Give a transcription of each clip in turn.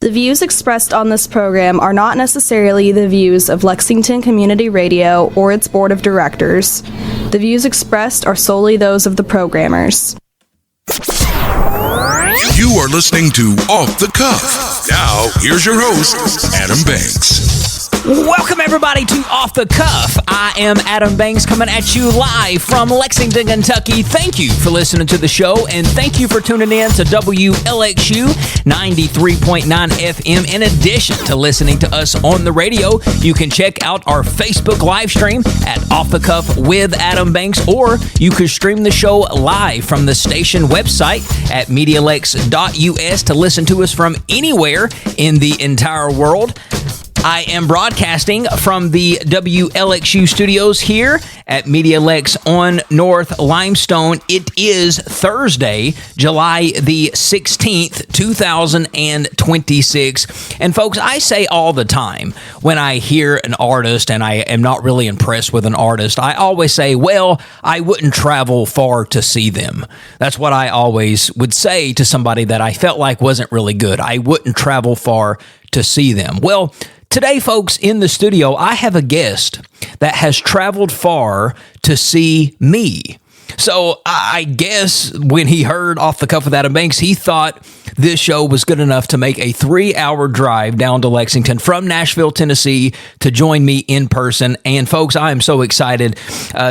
The views expressed on this program are not necessarily the views of Lexington Community Radio or its board of directors. The views expressed are solely those of the programmers. You are listening to Off the Cuff. Now, here's your host, Adam Banks. Welcome, everybody, to Off the Cuff. I am Adam Banks, coming at you live from Lexington, Kentucky. Thank you for listening to the show, and thank you for tuning in to WLXU 93.9 FM. In addition to listening to us on the radio, you can check out our Facebook live stream at Off the Cuff with Adam Banks, or you could stream the show live from the station website at MediaLex.us to listen to us from anywhere in the entire world. I am broadcasting from the WLXU studios here at MediaLex on North Limestone. It is Thursday, July the 16th, 2026. And folks, I say all the time when I hear an artist and I am not really impressed with an artist, I always say, well, I wouldn't travel far to see them. That's what I always would say to somebody that I felt like wasn't really good. I wouldn't travel far to see them. Well, today, folks, in the studio, I have a guest that has traveled far to see me. So I guess when he heard Off the Cuff with Adam Banks, he thought this show was good enough to make a 3-hour drive down to Lexington from Nashville, Tennessee, to join me in person. And folks, I am so excited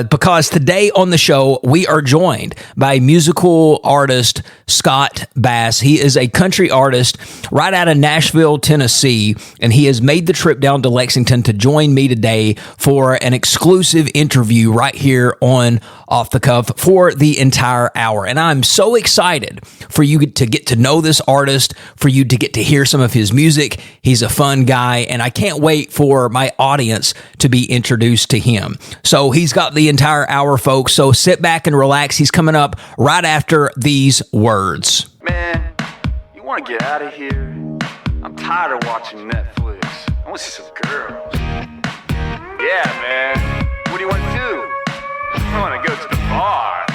because today on the show, we are joined by musical artist Scott Bass. He is a country artist right out of Nashville, Tennessee, and he has made the trip down to Lexington to join me today for an exclusive interview right here on Off the Cuff for the entire hour. And I'm so excited for you to get to know this artist, for you to get to hear some of his music. He's a fun guy, and I can't wait for my audience to be introduced to him. So he's got the entire hour, folks, so sit back and relax. He's coming up right after these words. Man, you want to get out of here? I'm tired of watching Netflix. I want to see some girls. Yeah, man. What do you want to do? I want to go to the bar.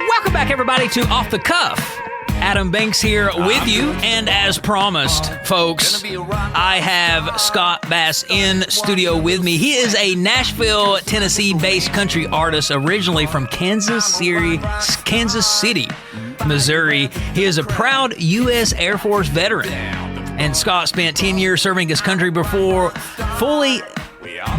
Welcome back, everybody, to Off the Cuff. Adam Banks here with you, and as promised, folks, I have Scott Bass in studio with me. He is a Nashville, Tennessee-based country artist, originally from Kansas City, Missouri. He is a proud U.S. Air Force veteran, and Scott spent 10 years serving his country before fully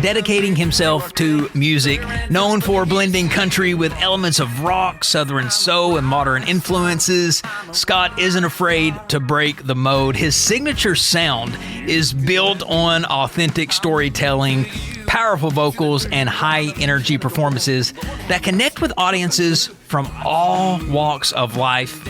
dedicating himself to music. Known for blending country with elements of rock, southern soul, and modern influences, Scott isn't afraid to break the mold. His signature sound is built on authentic storytelling, powerful vocals, and high-energy performances that connect with audiences from all walks of life.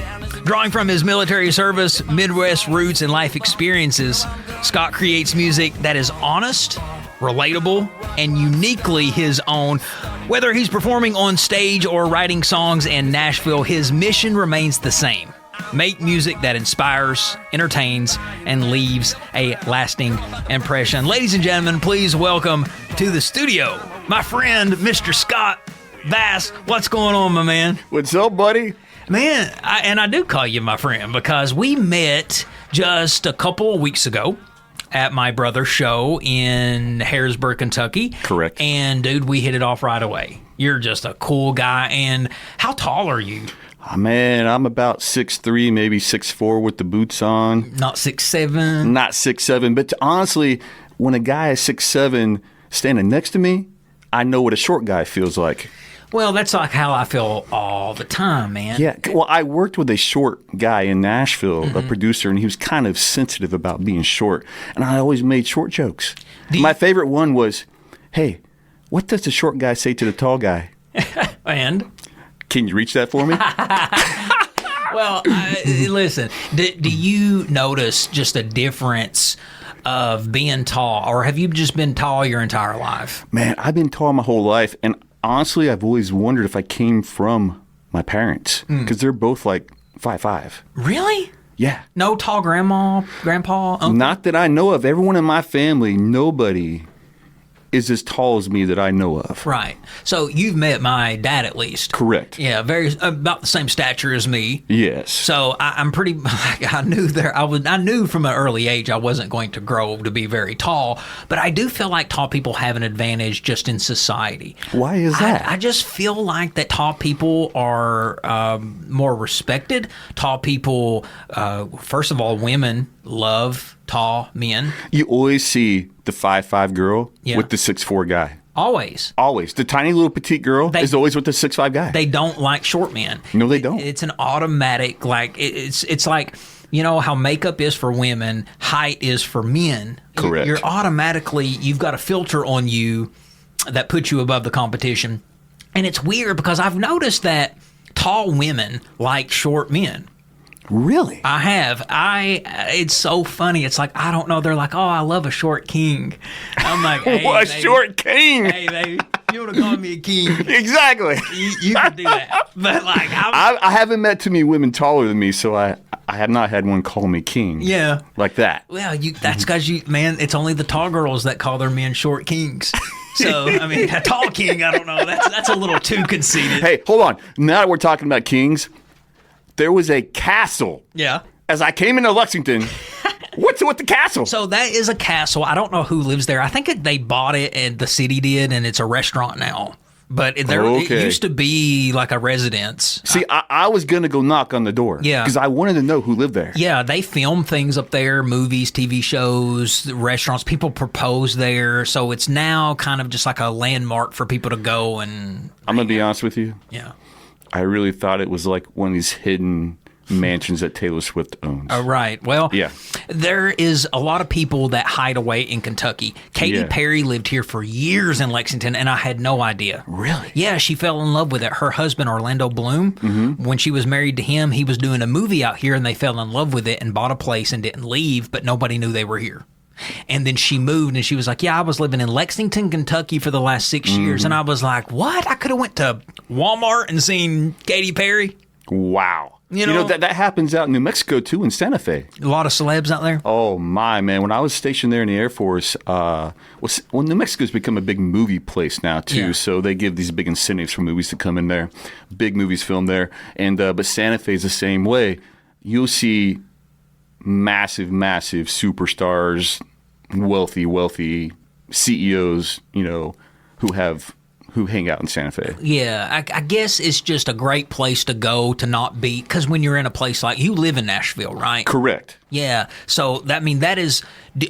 Drawing from his military service, Midwest roots, and life experiences, Scott creates music that is honest, relatable, and uniquely his own. Whether he's performing on stage or writing songs in Nashville, his mission remains the same: make music that inspires, entertains, and leaves a lasting impression. Ladies and gentlemen, please welcome to the studio my friend, Mr. Scott Bass. What's going on, my man? What's up, buddy? Man, I do call you my friend because we met just a couple of weeks ago at my brother's show in Harrisburg, Kentucky. Correct. And, dude, we hit it off right away. You're just a cool guy. And how tall are you? Oh, man, I'm about 6'3", maybe 6'4" with the boots on. Not 6'7"? Not 6'7", but honestly, when a guy is 6'7" standing next to me, I know what a short guy feels like. Well, that's like how I feel all the time, man. Yeah, well, I worked with a short guy in Nashville, a producer, and he was kind of sensitive about being short. And I always made short jokes. My favorite one was, hey, what does the short guy say to the tall guy? And? Can you reach that for me? Well, listen, do you notice just a difference of being tall, or have you just been tall your entire life? Man, I've been tall my whole life, and honestly, I've always wondered if I came from my parents, because they're both like 5'5". Really? Yeah. No tall grandpa, uncle? Not that I know of. Everyone in my family, nobody is as tall as me that I know of. Right. So you've met my dad at least. Correct. Yeah, about the same stature as me. Yes. So I'm pretty. I knew from an early age I wasn't going to grow to be very tall, but I do feel like tall people have an advantage just in society. Why is that? I just feel like that tall people are more respected. Tall people, first of all, women love tall men. You always see the 5'5" girl Yeah. with the 6'4" guy. Always. Always. The tiny little petite girl is always with the 6'5" guy. They don't like short men. No, they don't. It's an automatic, like, it's like, you know how makeup is for women, height is for men. Correct. You're automatically, you've got a filter on you that puts you above the competition. And it's weird because I've noticed that tall women like short men. Really? I have. It's so funny. It's like, I don't know. They're like, oh, I love a short king. I'm like, hey, what, baby. short king? Hey, baby, you want to call me a king? Exactly. You can do that. But like, I haven't met too many women taller than me, so I have not had one call me king. Yeah. Like that. Well, that's because man, it's only the tall girls that call their men short kings. So, I mean, a tall king, I don't know. That's a little too conceited. Hey, hold on. Now that we're talking about kings, there was a castle. Yeah. As I came into Lexington, what's with the castle? So that is a castle. I don't know who lives there. I think they bought it and the city did, and it's a restaurant now. But it used to be like a residence. See, I was going to go knock on the door. Yeah. Because I wanted to know who lived there. Yeah, they film things up there, movies, TV shows, restaurants. People propose there. So it's now kind of just like a landmark for people to go and... I'm going to be honest with you. Yeah. I really thought it was like one of these hidden mansions that Taylor Swift owns. Oh, right. Well, yeah. There is a lot of people that hide away in Kentucky. Katy Perry lived here for years in Lexington, and I had no idea. Really? Yeah, she fell in love with it. Her husband, Orlando Bloom, when she was married to him, he was doing a movie out here, and they fell in love with it and bought a place and didn't leave, but nobody knew they were here. And then she moved, and she was like, yeah, I was living in Lexington, Kentucky for the last 6 years. And I was like, what? I could have went to Walmart and seen Katy Perry. Wow. You know that happens out in New Mexico, too, in Santa Fe. A lot of celebs out there? Oh, my, man. When I was stationed there in the Air Force, New Mexico's become a big movie place now, too. Yeah. So they give these big incentives for movies to come in there. Big movies filmed there. And but Santa Fe's the same way. You'll see massive, massive superstars, wealthy CEOs, who hang out in Santa Fe. Yeah, I guess it's just a great place to go to not be, because when you're in a place like, you live in Nashville, right? Correct. Yeah, so that is,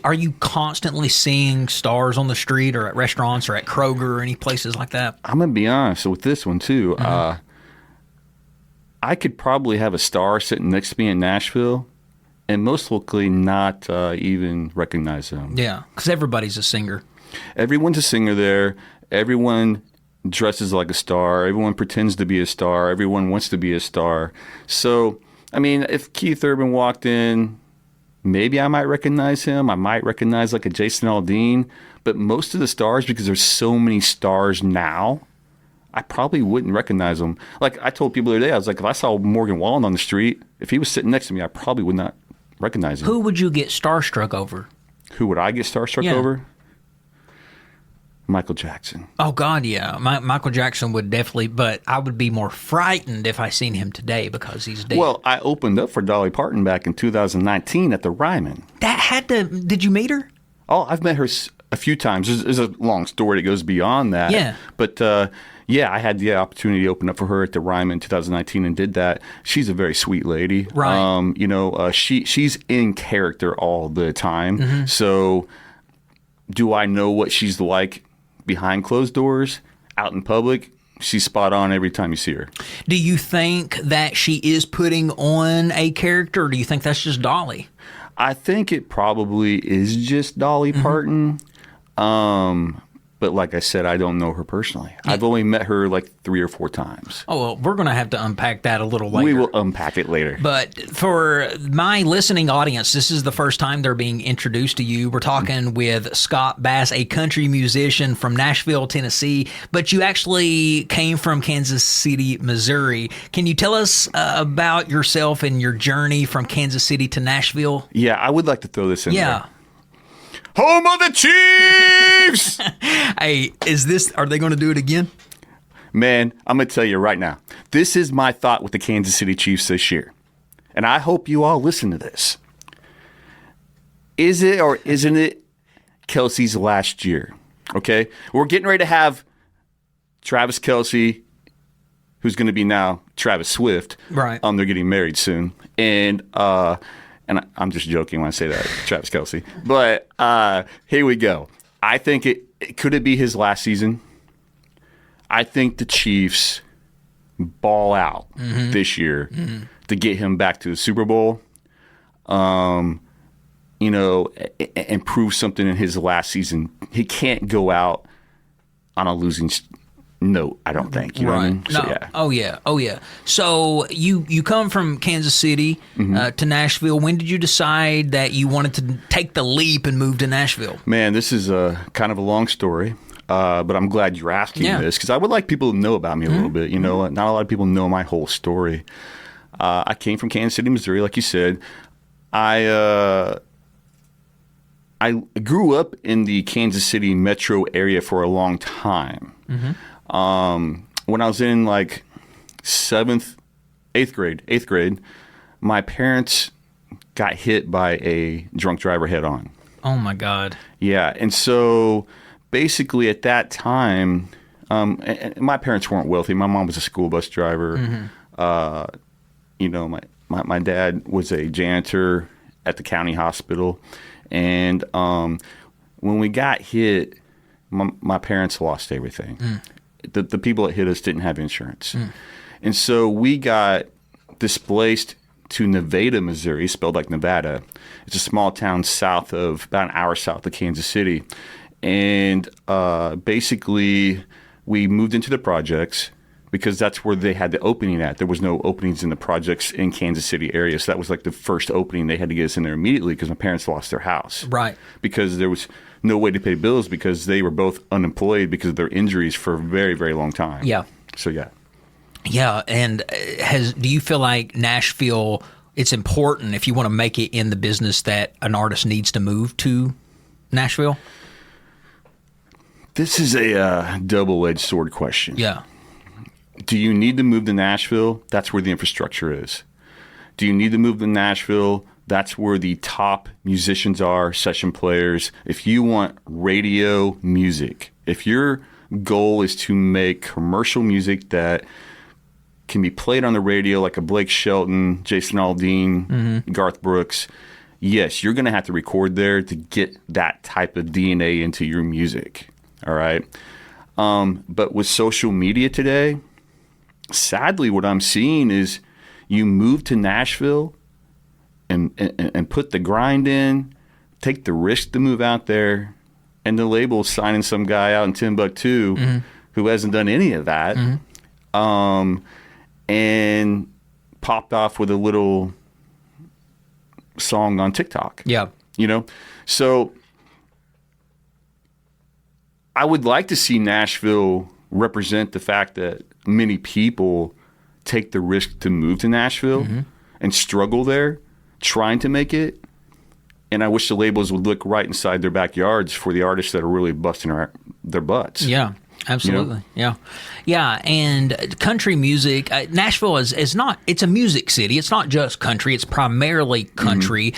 are you constantly seeing stars on the street or at restaurants or at Kroger or any places like that? I'm going to be honest with this one, too. I could probably have a star sitting next to me in Nashville and most likely not even recognize them. Yeah, because everybody's a singer. Everyone's a singer there. Everyone dresses like a star. Everyone pretends to be a star. Everyone wants to be a star. So, I mean, if Keith Urban walked in, maybe I might recognize him. I might recognize like a Jason Aldean. But most of the stars, because there's so many stars now, I probably wouldn't recognize them. Like I told people the other day, I was like, if I saw Morgan Wallen on the street, if he was sitting next to me, I probably would not recognize him. Who would you get starstruck over? Who would I get starstruck over? Michael Jackson. Oh, God, yeah. Michael Jackson would definitely, but I would be more frightened if I seen him today because he's dead. Well, I opened up for Dolly Parton back in 2019 at the Ryman. Did you meet her? Oh, I've met her a few times. There's a long story that goes beyond that. Yeah. But, I had the opportunity to open up for her at the Ryman in 2019 and did that. She's a very sweet lady. Right. She's in character all the time. Mm-hmm. So do I know what she's like behind closed doors, out in public? She's spot on every time you see her. Do you think that she is putting on a character, or do you think that's just Dolly? I think it probably is just Dolly Parton. But like I said, I don't know her personally. Yeah. I've only met her like 3 or 4 times. Oh, well, we're going to have to unpack that a little later. We will unpack it later. But for my listening audience, this is the first time they're being introduced to you. We're talking with Scott Bass, a country musician from Nashville, Tennessee, but you actually came from Kansas City, Missouri. Can you tell us about yourself and your journey from Kansas City to Nashville? Yeah, I would like to throw this in there. home of the Chiefs. Hey, are they going to do it again? Man, I'm going to tell you right now. This is my thought with the Kansas City Chiefs this year. And I hope you all listen to this. Is it or isn't it Kelsey's last year? Okay? We're getting ready to have Travis Kelce, who's going to be now Travis Swift. Right. They're getting married soon. And I'm just joking when I say that, Travis Kelce. But here we go. I think could it be his last season? I think the Chiefs ball out this year to get him back to the Super Bowl. And prove something in his last season. He can't go out on a losing note, I don't think. You know what I mean? No. So, yeah. Oh, yeah. So you come from Kansas City to Nashville. When did you decide that you wanted to take the leap and move to Nashville? Man, this is kind of a long story, but I'm glad you're asking this because I would like people to know about me a little bit. You know, not a lot of people know my whole story. I came from Kansas City, Missouri, like you said. I grew up in the Kansas City metro area for a long time. When I was in like 8th grade, my parents got hit by a drunk driver head on. Oh my God. Yeah. And so basically at that time, and my parents weren't wealthy. My mom was a school bus driver. My dad was a janitor at the county hospital. And when we got hit, my parents lost everything. The people that hit us didn't have insurance. And so we got displaced to Nevada, Missouri, spelled like Nevada. It's a small town about an hour south of Kansas City. And basically, we moved into the projects because that's where they had the opening at. There was no openings in the projects in Kansas City area. So that was like the first opening. They had to get us in there immediately because my parents lost their house. Right. Because there was no way to pay bills because they were both unemployed because of their injuries for a very, very long time. Yeah. So, yeah. Yeah. And do you feel like Nashville, it's important if you want to make it in the business that an artist needs to move to Nashville? This is a double-edged sword question. Yeah. Do you need to move to Nashville? That's where the infrastructure is. Do you need to move to Nashville? That's where the top musicians are, session players. If you want radio music, if your goal is to make commercial music that can be played on the radio like a Blake Shelton, Jason Aldean, Garth Brooks, yes, you're going to have to record there to get that type of DNA into your music. All right? But with social media today, sadly, what I'm seeing is you move to Nashville and put the grind in, take the risk to move out there, and the label's signing some guy out in Timbuktu who hasn't done any of that, and popped off with a little song on TikTok. Yeah. You know? So I would like to see Nashville represent the fact that many people take the risk to move to Nashville and struggle there, trying to make it. And I wish the labels would look right inside their backyards for the artists that are really busting their butts. Yeah, absolutely. You know? Yeah. And country music, Nashville is not, it's a music city. It's not just country. It's primarily country.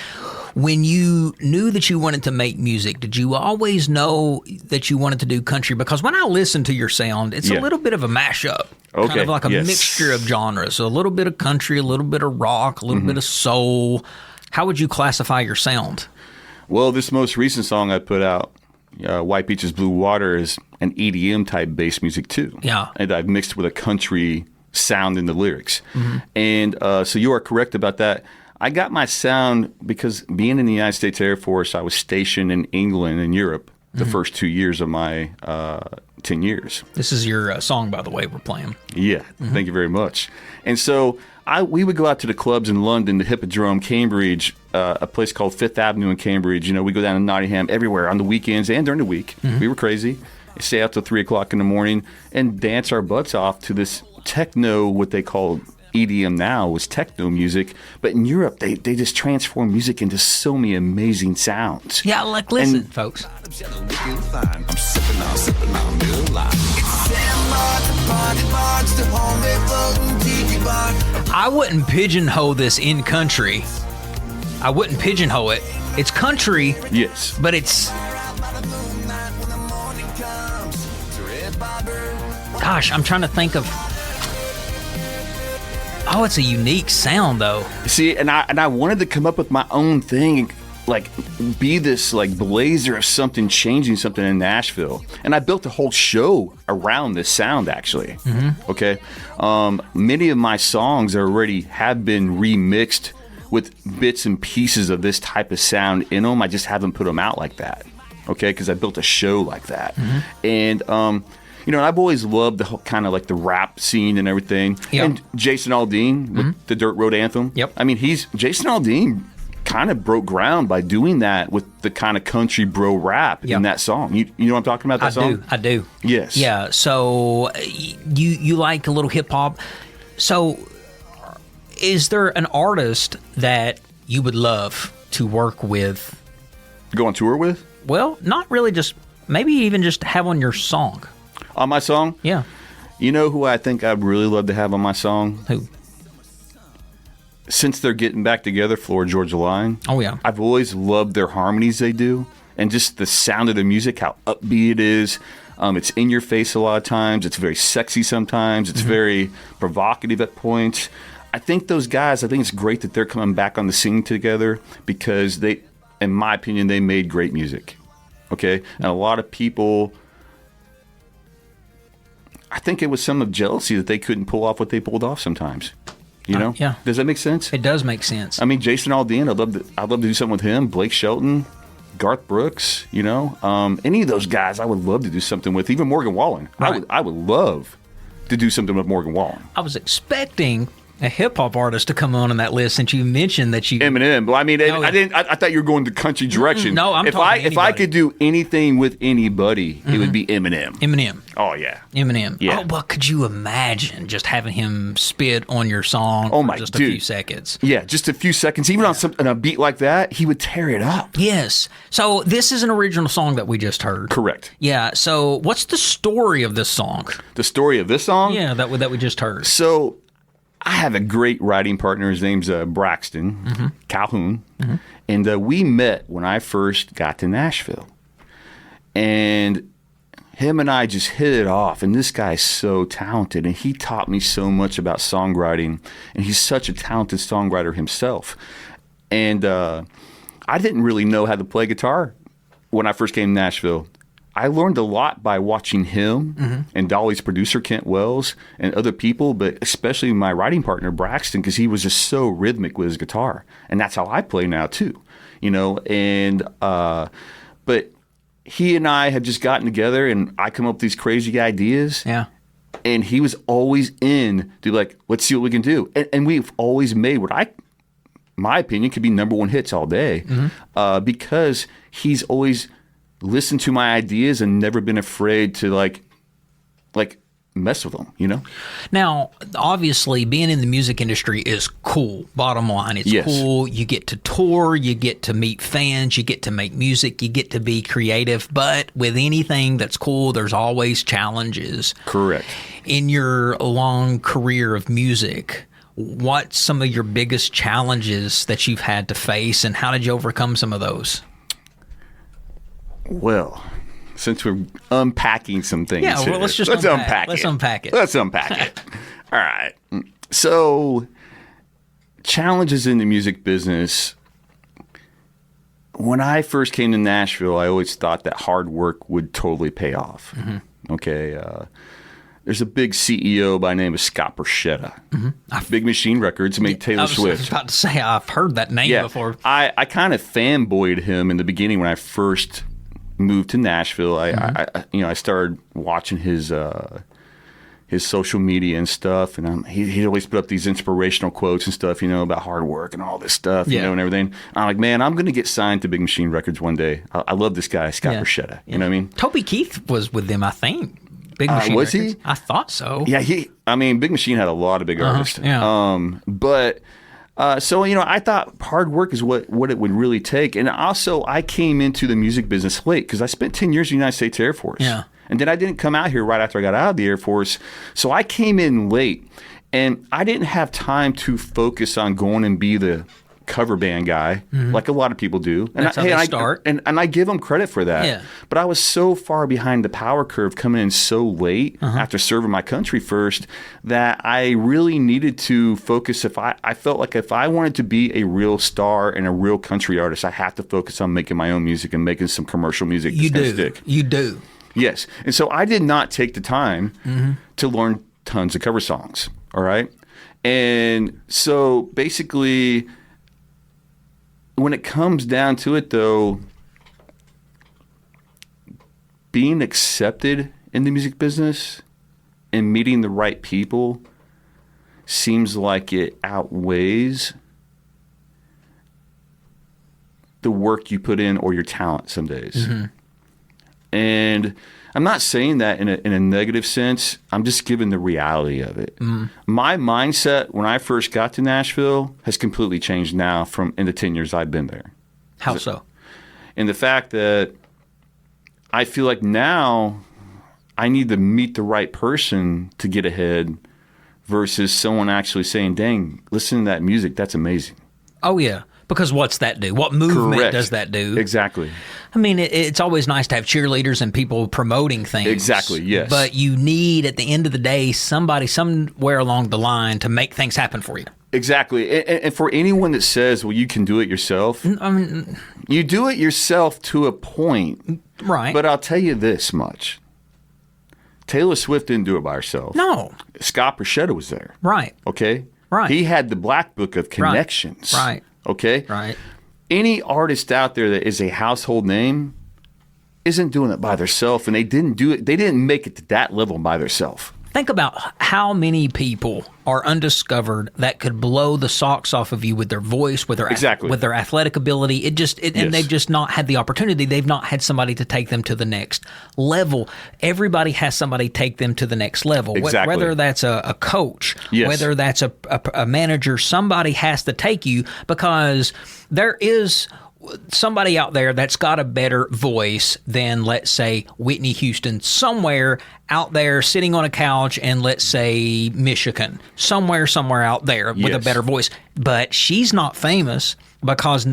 When you knew that you wanted to make music, did you always know that you wanted to do country? Because when I listen to your sound, it's a little bit of a mashup. Okay. Kind of like a mixture of genres. So a little bit of country, a little bit of rock, a little bit of soul. How would you classify your sound? Well, this most recent song I put out, White Beaches, Blue Water, is an EDM type bass music too. Yeah. And I've mixed with a country sound in the lyrics. And so you are correct about that. I got my sound because being in the United States Air Force, I was stationed in England and Europe the first 2 years of my 10 years. This is your song, by the way, we're playing. Yeah, thank you very much. And so we would go out to the clubs in London, the Hippodrome, Cambridge, a place called Fifth Avenue in Cambridge. You know, we go down to Nottingham everywhere on the weekends and during the week. We were crazy. Stay out till 3 o'clock in the morning and dance our butts off to this techno, what they call EDM now was techno music, but in Europe they just transform music into so many amazing sounds. Yeah, like listen, folks. I wouldn't pigeonhole this in country. I wouldn't pigeonhole it. It's country. Yes. But it's... Gosh, I'm trying to think of... Oh, it's a unique sound, though. See, and I wanted to come up with my own thing, like be this like blazer of something, changing something in Nashville. And I built a whole show around this sound, actually. Mm-hmm. Okay, many of my songs already have been remixed with bits and pieces of this type of sound in them. I just haven't put them out like that. Okay, because I built a show like that, and you know, I've always loved the whole kind of like the rap scene and everything. Yep. And Jason Aldean with the Dirt Road Anthem. Yep. I mean, Jason Aldean kind of broke ground by doing that with the kind of country bro rap in that song. You know what I'm talking about? That song? I do. Yes. Yeah. So you like a little hip hop. So is there an artist that you would love to work with? Go on tour with? Well, not really. Just maybe even just have on your song. On my song? Yeah. You know who I think I'd really love to have on my song? Who? Since they're getting back together, Florida Georgia Line. Oh, yeah. I've always loved their harmonies they do. And just the sound of the music, how upbeat it is. It's in your face a lot of times. It's very sexy sometimes. It's very provocative at points. I think those guys, I think it's great that they're coming back on the scene together because they, in my opinion, they made great music. Okay? And a lot of people... I think it was some of jealousy that they couldn't pull off what they pulled off sometimes. You know? Yeah. Does that make sense? It does make sense. I mean, Jason Aldean, I'd love to do something with him. Blake Shelton, Garth Brooks, you know? Any of those guys I would love to do something with. Even Morgan Wallen. Right. I would love to do something with Morgan Wallen. I was expecting a hip-hop artist to come on that list since you mentioned that you... Eminem. Well, I mean, I thought you were going the country direction. No, I'm if talking If I could do anything with anybody, it would be Eminem. Eminem. Oh, yeah. Eminem. Yeah. Oh, well, could you imagine just having him spit on your song for just a few seconds? Yeah, just a few seconds. Even on a beat like that, he would tear it up. Yes. So this is an original song that we just heard. Correct. Yeah. So what's the story of this song? The story of this song? Yeah, that we just heard. So... I have a great writing partner. His name's Braxton Calhoun. And we met when I first got to Nashville. And him and I just hit it off. And this guy's so talented. And he taught me so much about songwriting. And he's such a talented songwriter himself. And I didn't really know how to play guitar when I first came to Nashville. I learned a lot by watching him and Dolly's producer, Kent Wells, and other people, but especially my writing partner, Braxton, because he was just so rhythmic with his guitar. And that's how I play now, too, you know. And but he and I had just gotten together, and I come up with these crazy ideas. Yeah. And he was always in to like, let's see what we can do. And we've always made what my opinion, could be number one hits all day because he's always... listened to my ideas and never been afraid to like mess with them, you know? Now, obviously, being in the music industry is cool. Bottom line, it's cool. You get to tour, you get to meet fans, you get to make music, you get to be creative. But with anything that's cool, there's always challenges. Correct. In your long career of music, what's some of your biggest challenges that you've had to face, and how did you overcome some of those? Well, since we're unpacking some things here, let's unpack it. Let's unpack it. Let's unpack it. All right. So, challenges in the music business. When I first came to Nashville, I always thought that hard work would totally pay off. Okay. There's a big CEO by the name of Scott Borchetta. Big Machine Records made Taylor Swift. I was about to say, I've heard that name before. I kind of fanboyed him in the beginning when I first moved to Nashville. I started watching his social media and stuff, and he'd always put up these inspirational quotes and stuff, you know, about hard work and all this stuff, you know, and everything. I'm like, man, I'm going to get signed to Big Machine Records one day. I love this guy, Scott Borchetta. You know what I mean? Toby Keith was with them, I think. Big Machine Was Records. he? I thought so. Yeah, Big Machine had a lot of big artists. Yeah. So, I thought hard work is what it would really take. And also, I came into the music business late because I spent 10 years in the United States Air Force. Yeah. And then I didn't come out here right after I got out of the Air Force. So I came in late. And I didn't have time to focus on going and be the cover band guy like a lot of people do. And That's how they start. And I give them credit for that. Yeah. But I was so far behind the power curve coming in so late after serving my country first that I really needed to focus. I felt like if I wanted to be a real star and a real country artist, I have to focus on making my own music and making some commercial music that's going to stick. You do. Yes. And so I did not take the time to learn tons of cover songs. All right. And so basically, when it comes down to it, though, being accepted in the music business and meeting the right people seems like it outweighs the work you put in or your talent some days. And I'm not saying that in a negative sense. I'm just giving the reality of it. My mindset when I first got to Nashville has completely changed now in the 10 years I've been there. How so? And the fact that I feel like now I need to meet the right person to get ahead versus someone actually saying, dang, listen to that music. That's amazing. Oh, yeah. Because what's that do? What movement Correct. does that do? Exactly. I mean, it's always nice to have cheerleaders and people promoting things. Exactly, yes. But you need, at the end of the day, somebody somewhere along the line to make things happen for you. Exactly. And for anyone that says, well, you can do it yourself, you do it yourself to a point. Right. But I'll tell you this much. Taylor Swift didn't do it by herself. No. Scott Borchetta was there. Right. Okay? Right. He had the black book of connections. Right. Okay? Right. Any artist out there that is a household name isn't doing it by themselves, and they didn't do it. They didn't make it to that level by themselves. Think about how many people are undiscovered that could blow the socks off of you with their voice, with their with their athletic ability. And they've just not had the opportunity. They've not had somebody to take them to the next level. Everybody has somebody take them to the next level. Exactly. Whether that's a coach, whether that's a manager, somebody has to take you because there is somebody out there that's got a better voice than, let's say, Whitney Houston, somewhere out there sitting on a couch in, let's say, Michigan, somewhere out there with a better voice. But she's not famous because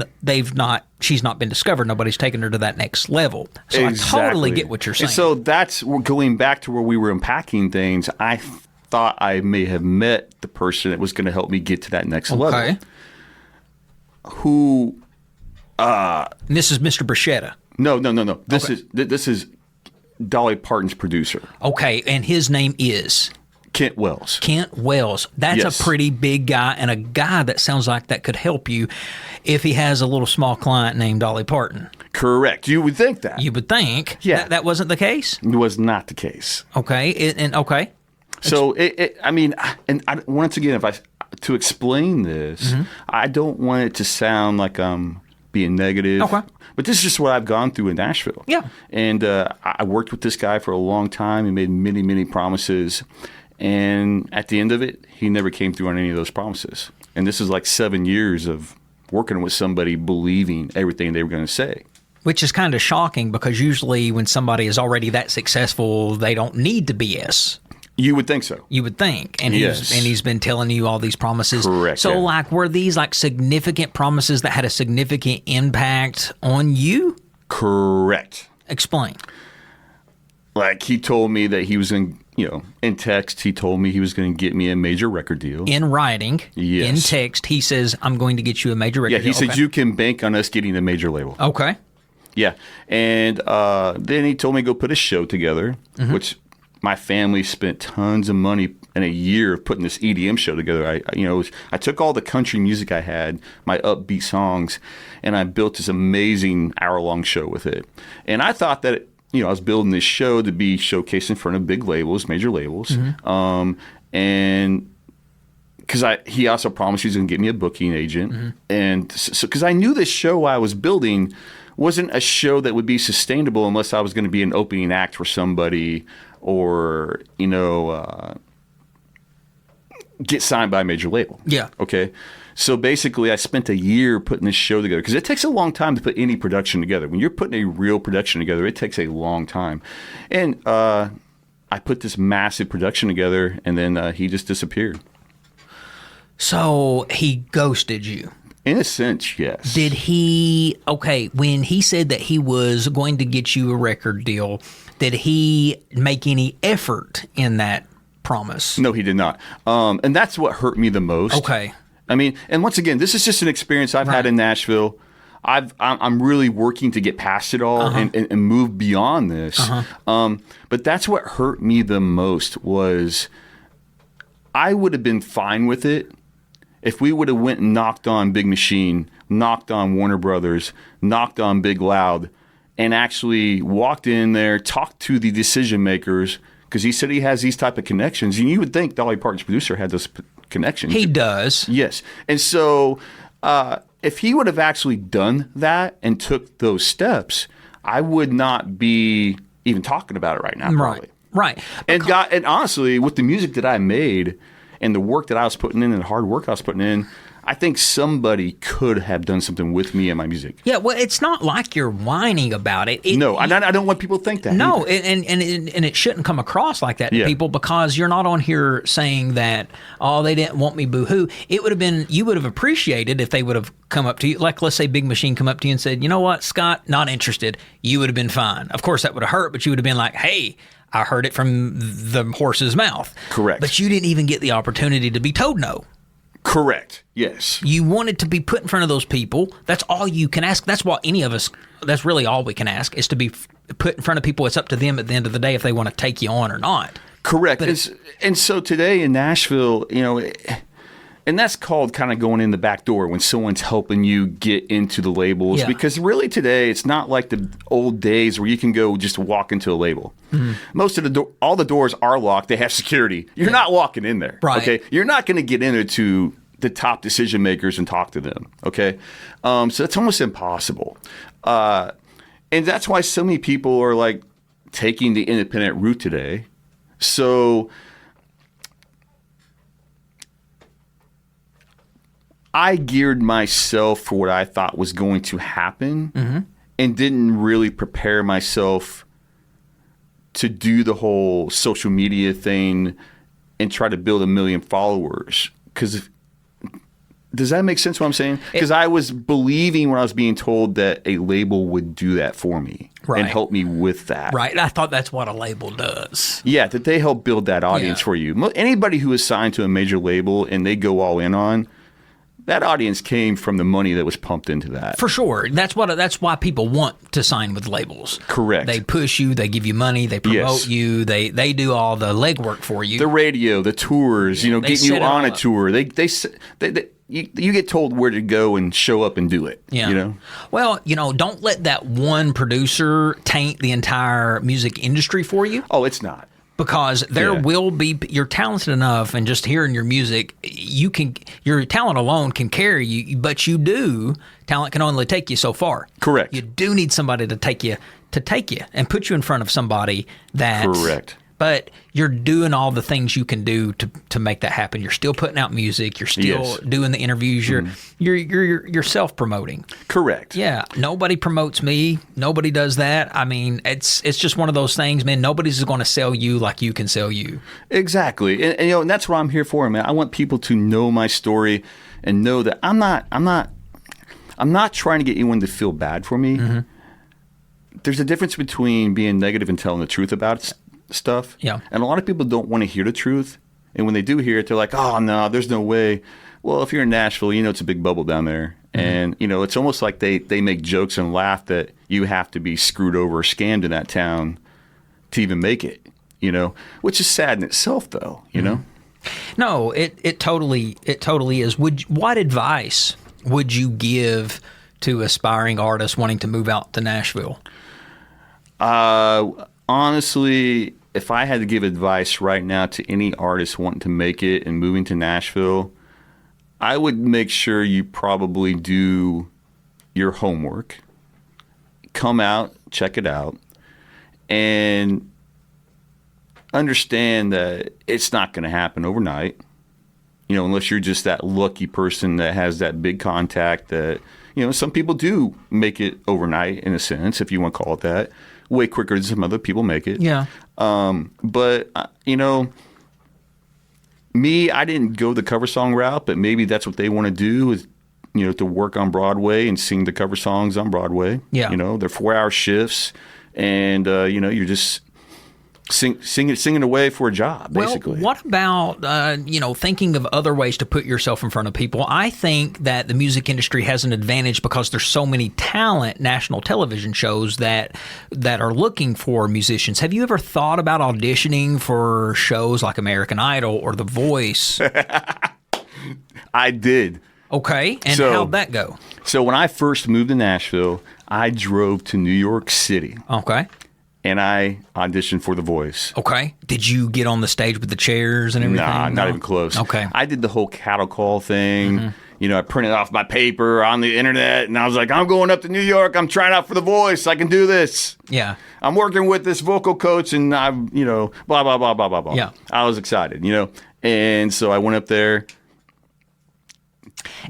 she's not been discovered. Nobody's taken her to that next level. So Exactly. I totally get what you're saying. And so that's going back to where we were unpacking things. I thought I may have met the person that was going to help me get to that next level. Who... this is Mr. Borchetta. No. This is Dolly Parton's producer. Okay, and his name is Kent Wells. Kent Wells. That's a pretty big guy, and a guy that sounds like that could help you if he has a little small client named Dolly Parton. Correct. You would think that. You would think. Yeah. That wasn't the case? It was not the case. Okay. Okay. So, once again, to explain this, I don't want it to sound like I'm being negative. Okay. But this is just what I've gone through in Nashville. Yeah. And I worked with this guy for a long time. He made many, many promises. And at the end of it, he never came through on any of those promises. And this is like 7 years of working with somebody believing everything they were going to say. Which is kind of shocking because usually when somebody is already that successful, they don't need to BS. You would think so. You would think. And Yes. he's been telling you all these promises. Correct. So yeah. were these significant promises that had a significant impact on you? Correct. Explain. Like he told me that he was in text, he told me he was going to get me a major record deal. In writing, Yes. in text, he says, I'm going to get you a major record deal. Yeah, he said you can bank on us getting a major label. Okay. Yeah. And then he told me to go put a show together, which my family spent tons of money in a year of putting this EDM show together. I took all the country music I had, my upbeat songs, and I built this amazing hour-long show with it. And I thought that, I was building this show to be showcased in front of big labels, major labels. And because he also promised he was going to get me a booking agent. And so because I knew this show I was building wasn't a show that would be sustainable unless I was going to be an opening act for somebody or get signed by a major label. Yeah. Okay. So basically, I spent a year putting this show together because it takes a long time to put any production together. When you're putting a real production together, it takes a long time. And I put this massive production together, and then he just disappeared. So he ghosted you. In a sense, yes. Did he, when he said that he was going to get you a record deal, did he make any effort in that promise? No, he did not. And that's what hurt me the most. Okay. I mean, and once again, this is just an experience I've had in Nashville. I'm really working to get past it all and move beyond this. But that's what hurt me the most was I would have been fine with it if we would have went and knocked on Big Machine, knocked on Warner Brothers, knocked on Big Loud, and actually walked in there, talked to the decision makers, because he said he has these type of connections. And you would think Dolly Parton's producer had those connections. He does. Yes. And so if he would have actually done that and took those steps, I would not be even talking about it right now. Probably. Right. And honestly, with the music that I made and the work that I was putting in and the hard work I was putting in, I think somebody could have done something with me and my music. Yeah, well, it's not like you're whining about it. No, I don't want people to think that. No, and it shouldn't come across like that to people, because you're not on here saying that, oh, they didn't want me, boo-hoo. It would have been, you would have appreciated if they would have come up to you, like let's say Big Machine come up to you and said, you know what, Scott, not interested. You would have been fine. Of course, that would have hurt, but you would have been like, hey, I heard it from the horse's mouth. Correct. But you didn't even get the opportunity to be told no. Correct. Yes. You wanted to be put in front of those people. That's all you can ask. That's what any of us, that's really all we can ask, is to be put in front of people. It's up to them at the end of the day if they want to take you on or not. Correct. And so today in Nashville, and that's called kind of going in the back door when someone's helping you get into the labels. Yeah. Because really today, it's not like the old days where you can go just walk into a label. Mm-hmm. Most of all the doors are locked. They have security. You're not walking in there. Right. Okay. You're not going to get in there to the top decision makers and talk to them. Okay. So it's almost impossible. And that's why so many people are like taking the independent route today. So I geared myself for what I thought was going to happen and didn't really prepare myself to do the whole social media thing and try to build 1 million followers. Because does that make sense what I'm saying? Because I was believing when I was being told that a label would do that for me and help me with that. Right. I thought that's what a label does. Yeah, that they help build that audience for you. Anybody who is signed to a major label and they go all in on, that audience came from the money that was pumped into that. For sure. That's why people want to sign with labels. Correct. They push you, they give you money, they promote you, they do all the legwork for you. The radio, the tours, getting you on a tour. They you get told where to go and show up and do it. Yeah. Well, don't let that one producer taint the entire music industry for you. Oh, it's not. Because there will be, you're talented enough, and just hearing your music, your talent alone can carry you, but talent can only take you so far. Correct. You do need somebody to take you and put you in front of somebody that. Correct. But you're doing all the things you can do to make that happen. You're still putting out music. You're still doing the interviews. You're self-promoting. Correct. Yeah. Nobody promotes me. Nobody does that. I mean, it's just one of those things, man. Nobody's going to sell you like you can sell you. Exactly. And that's what I'm here for, man. I want people to know my story and know that I'm not trying to get anyone to feel bad for me. Mm-hmm. There's a difference between being negative and telling the truth about stuff. Yeah. And a lot of people don't want to hear the truth. And when they do hear it, they're like, oh, no, there's no way. Well, if you're in Nashville, it's a big bubble down there. Mm-hmm. And, it's almost like they make jokes and laugh that you have to be screwed over or scammed in that town to even make it, which is sad in itself, though, No, it totally is. What advice would you give to aspiring artists wanting to move out to Nashville? Honestly, if I had to give advice right now to any artist wanting to make it and moving to Nashville, I would make sure you probably do your homework, come out, check it out, and understand that it's not going to happen overnight. Unless you're just that lucky person that has that big contact that, some people do make it overnight in a sense, if you want to call it that, way quicker than some other people make it. Yeah. But, me, I didn't go the cover song route, but maybe that's what they want to do is, to work on Broadway and sing the cover songs on Broadway. Yeah. They're 4-hour shifts and, you're just singing away for a job, basically. Well, what about, thinking of other ways to put yourself in front of people? I think that the music industry has an advantage because there's so many talent national television shows that are looking for musicians. Have you ever thought about auditioning for shows like American Idol or The Voice? I did. Okay, and how'd that go? So when I first moved to Nashville, I drove to New York City. Okay. And I auditioned for The Voice. Okay. Did you get on the stage with the chairs and everything? Nah, not even close. Okay. I did the whole cattle call thing. I printed off my paper on the internet, and I was like, I'm going up to New York. I'm trying out for The Voice. I can do this. Yeah. I'm working with this vocal coach, and I'm, blah, blah, blah, blah, blah, blah. Yeah. I was excited, And so I went up there.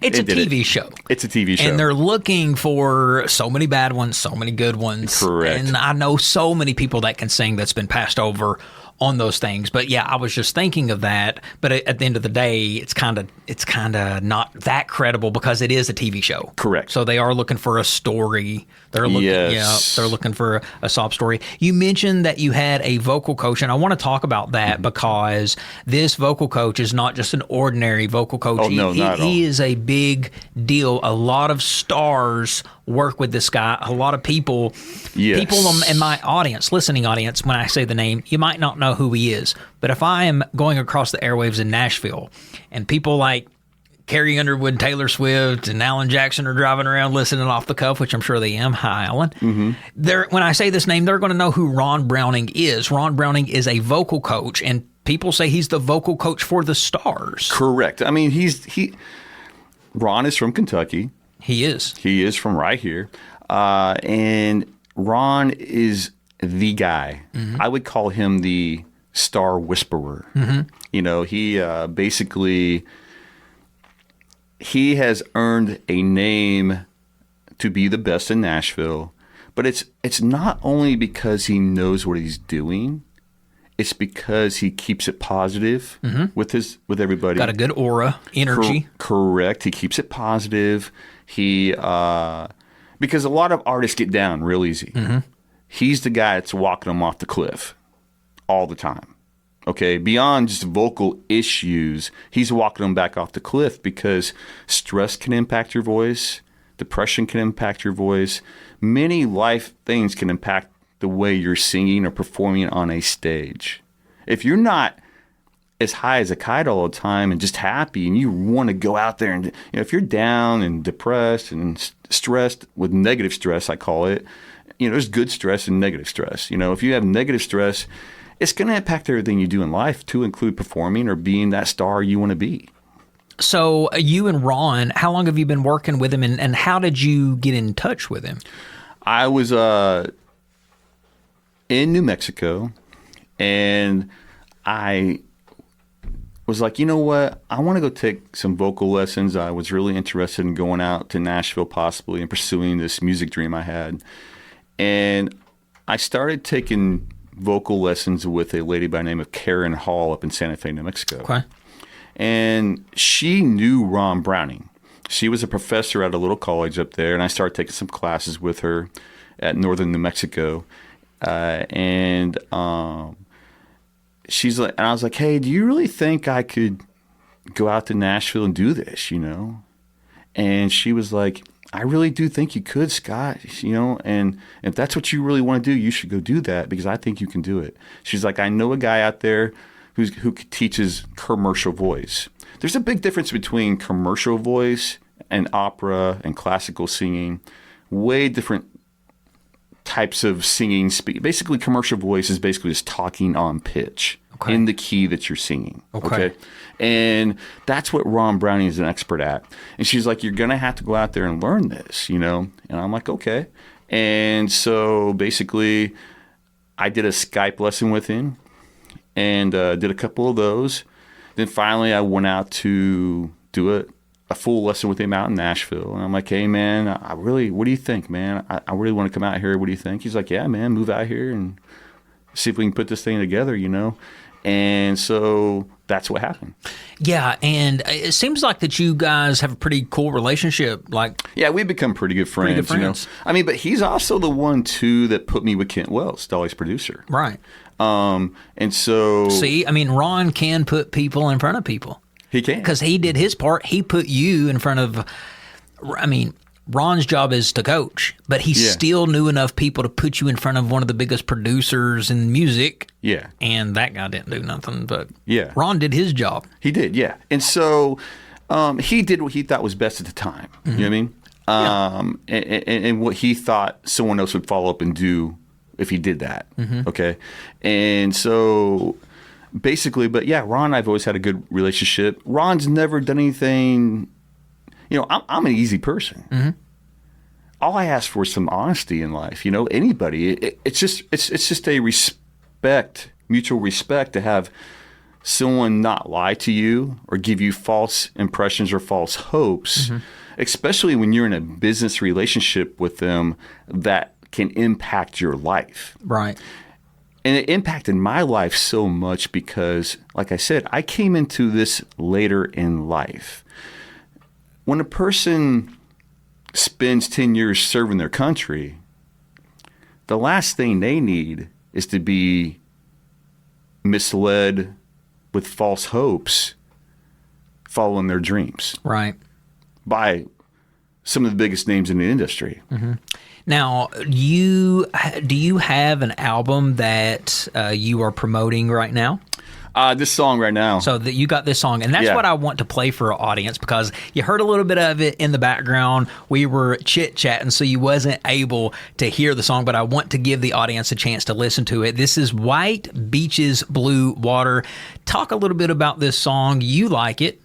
It's a TV show. It's a TV show. And they're looking for so many bad ones, so many good ones. Correct. And I know so many people that can sing that's been passed over on those things. But yeah, I was just thinking of that. But at the end of the day, it's kind of not that credible because it is a TV show. Correct. So they are looking for a story. They're looking, they're looking for a sob story. You mentioned that you had a vocal coach, and I want to talk about that because this vocal coach is not just an ordinary vocal coach. Oh, no, not at all. He is a big deal. A lot of stars work with this guy. A lot of people, people in my audience, listening audience, when I say the name, you might not know who he is. But if I am going across the airwaves in Nashville and people like Carrie Underwood, Taylor Swift, and Alan Jackson are driving around listening off the cuff, which I'm sure they am. Hi, Alan. When I say this name, they're going to know who Ron Browning is. Ron Browning is a vocal coach, and people say he's the vocal coach for the stars. Correct. I mean, Ron is from Kentucky. He is. He is from right here. And Ron is the guy. I would call him the star whisperer. He basically... He has earned a name to be the best in Nashville, but it's not only because he knows what he's doing. It's because he keeps it positive with everybody. Got a good aura, energy. Correct. He keeps it positive. Because a lot of artists get down real easy. He's the guy that's walking them off the cliff all the time. Okay, beyond just vocal issues, he's walking them back off the cliff because stress can impact your voice, depression can impact your voice, many life things can impact the way you're singing or performing on a stage. If you're not as high as a kite all the time and just happy and you want to go out there and, if you're down and depressed and stressed with negative stress, I call it, there's good stress and negative stress. If you have negative stress, it's going to impact everything you do in life, to include performing or being that star you want to be. So you and Ron, how long have you been working with him, and how did you get in touch with him? I was in New Mexico, and I was like, you know what? I want to go take some vocal lessons. I was really interested in going out to Nashville possibly and pursuing this music dream I had. And I started taking vocal lessons with a lady by the name of Karen Hall up in Santa Fe, New Mexico. Okay. And she knew Ron Browning. She was a professor at a little college up there, and I started taking some classes with her at northern New Mexico. She's like, and I was like, hey, do you really think I could go out to Nashville and do this, And she was like, I really do think you could, Scott, and if that's what you really want to do, you should go do that because I think you can do it. She's like, I know a guy out there who teaches commercial voice. There's a big difference between commercial voice and opera and classical singing. Way different types of singing. Basically, commercial voice is basically just talking on pitch in the key that you're singing. Okay. And that's what Ron Browning is an expert at. And she's like, you're going to have to go out there and learn this, And I'm like, okay. And so basically, I did a Skype lesson with him. and did a couple of those. Then finally I went out to do a full lesson with him out in Nashville. And I'm like, hey, man, what do you think, man? I really want to come out here. What do you think? He's like, yeah, man, move out here and see if we can put this thing together, And so that's what happened. Yeah, and it seems like that you guys have a pretty cool relationship. Yeah, we've become pretty good friends. I mean, but he's also the one, too, that put me with Kent Wells, Dolly's producer. Right. And so... See, I mean, Ron can put people in front of people. He can. Because he did his part. He put you in front of... I mean, Ron's job is to coach, but he still knew enough people to put you in front of one of the biggest producers in music. Yeah. And that guy didn't do nothing, but Ron did his job. He did, yeah. And so he did what he thought was best at the time. Mm-hmm. You know what I mean? And what he thought someone else would follow up and do if he did that. Mm-hmm. Okay. And so basically, but yeah, Ron and I've always had a good relationship. Ron's never done anything. I'm an easy person. Mm-hmm. All I ask for is some honesty in life. Anybody. It's just a mutual respect to have someone not lie to you or give you false impressions or false hopes, mm-hmm. especially when you're in a business relationship with them that can impact your life. Right. And it impacted my life so much because, like I said, I came into this later in life. When a person spends 10 years serving their country, the last thing they need is to be misled with false hopes following their dreams. Right. By some of the biggest names in the industry. Mm-hmm. Now, do you have an album that you are promoting right now? This song right now. So that you got this song, and that's what I want to play for our audience because you heard a little bit of it in the background. We were chit-chatting, so you wasn't able to hear the song, but I want to give the audience a chance to listen to it. This is White Beaches, Blue Water. Talk a little bit about this song. You like it.